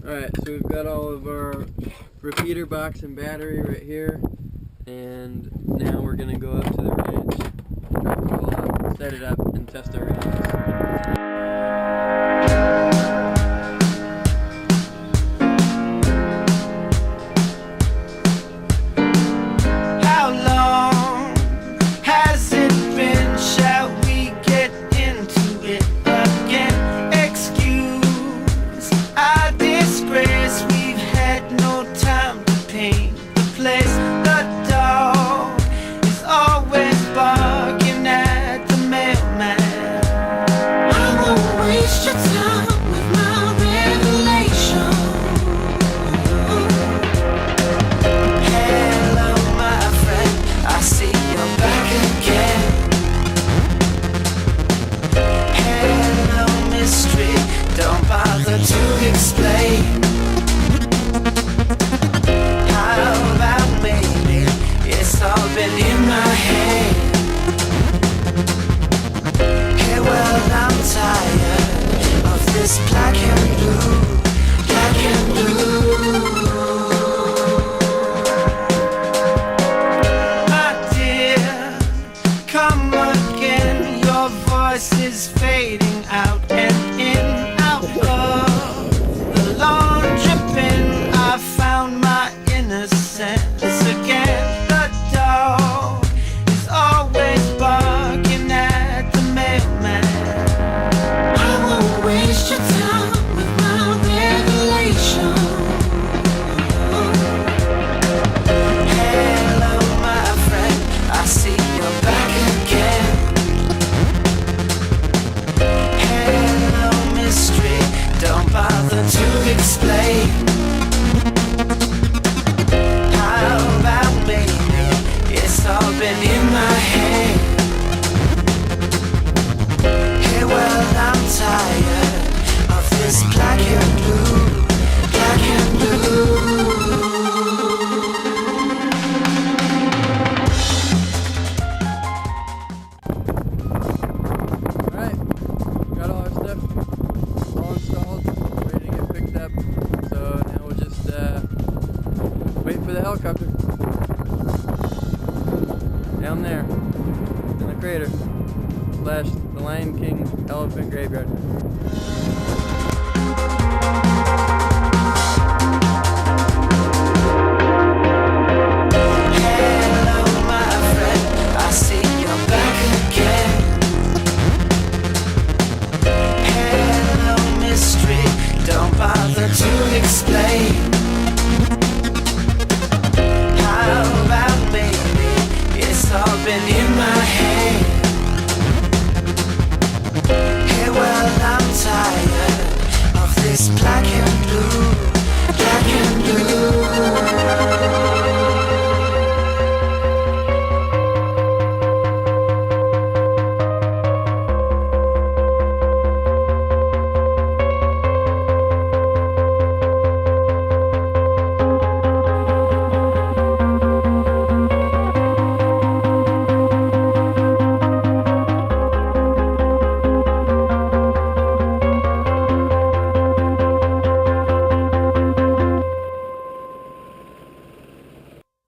Alright, so we've got all of our repeater box and battery right here, and now we're going to go up to the ranch, drop it all off, set it up, and test our radios. Is fading out and in, out of the laundry bin. I found my innocence again. The dog is always barking at the mailman. I won't waste your time with my revelation. Hello, my friend, I see you're back again. Don't bother to explain. How about me? It's all been in my head. Hey, well, I'm tired of this black and blue, black and blue. Alright, got all our stuff all installed, ready to get picked up. So now we'll just wait for the helicopter. Down there, in the crater, / the Lion King Elephant Graveyard. To explain. How about baby? It's all been in my head. Hey, well, I'm tired of this black and blue, black and blue.